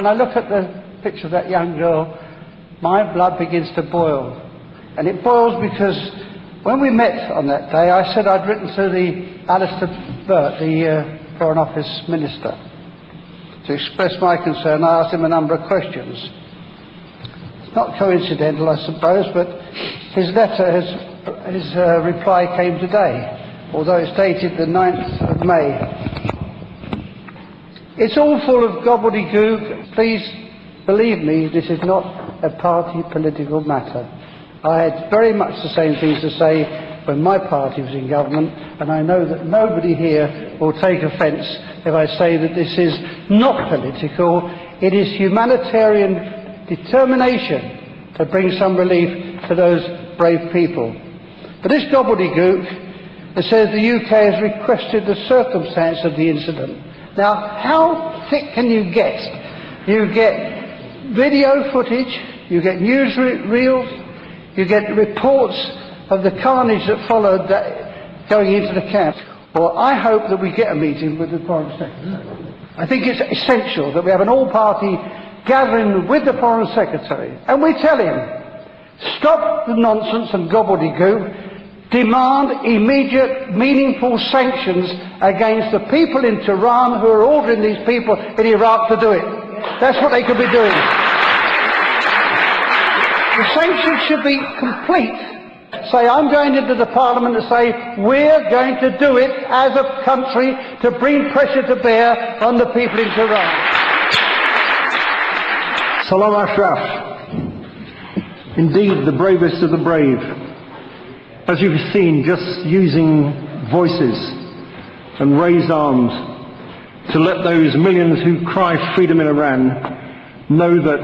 When I look at the picture of that young girl, my blood begins to boil. And it boils because when we met on that day, I said I'd written to Alistair Burt, the Foreign Office Minister, to express my concern. I asked him a number of questions. It's not coincidental, I suppose, but his letter, his reply came today, although it's dated the 9th of May. It's all full of gobbledygook. Please believe me, this is not a party political matter. I had very much the same things to say when my party was in government, and I know that nobody here will take offence if I say that this is not political. It is humanitarian determination to bring some relief to those brave people. But this gobbledygook that says the UK has requested the circumstance of the incident. Now, how thick can you get? You get video footage, you get newsreels, you get reports of the carnage that followed that going into the camp. Well, I hope that we get a meeting with the Foreign Secretary. I think it's essential that we have an all-party gathering with the Foreign Secretary, and we tell him, stop the nonsense and gobbledygook, demand immediate, meaningful sanctions against the people in Tehran who are ordering these people in Iraq to do it. That's what they could be doing. The sanctions should be complete. Say, I'm going into the Parliament to say, we're going to do it as a country to bring pressure to bear on the people in Tehran. Salam Ashraf. Indeed, the bravest of the brave. As you've seen, just using voices and raised arms to let those millions who cry freedom in Iran know that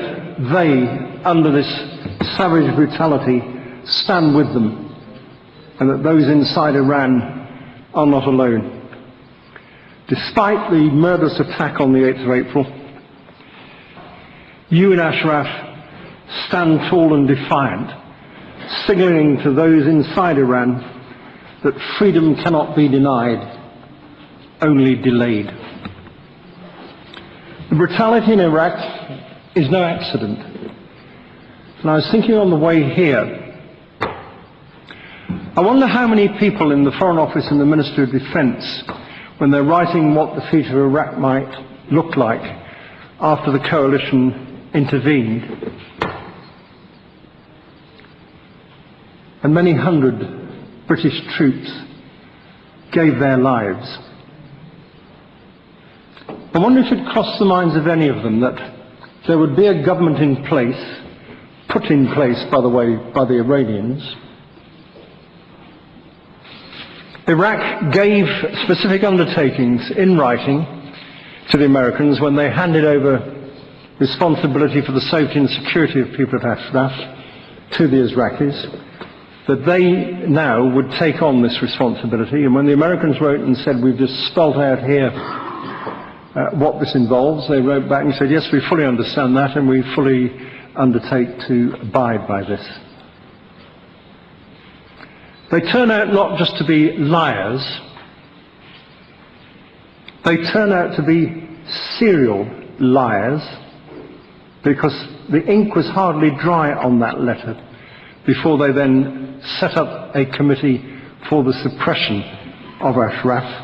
they, under this savage brutality, stand with them, and that those inside Iran are not alone. Despite the murderous attack on the 8th of April, you in Ashraf stand tall and defiant, signalling to those inside Iran that freedom cannot be denied, only delayed. The brutality in Iraq is no accident. And I was thinking on the way here, I wonder how many people in the Foreign Office and the Ministry of Defence, when they're writing what the future of Iraq might look like after the coalition intervened, and many hundred British troops gave their lives. I wonder if it crossed the minds of any of them that there would be a government in place, put in place, by the way, by the Iranians. Iraq gave specific undertakings in writing to the Americans when they handed over responsibility for the safety and security of people at Ashraf to the Israelis, that they now would take on this responsibility. And when the Americans wrote and said, we've just spelt out here what this involves, they wrote back and said, yes, we fully understand that and we fully undertake to abide by this. They turn out not just to be liars, they turn out to be serial liars, because the ink was hardly dry on that letter before they then set up a committee for the suppression of Ashraf.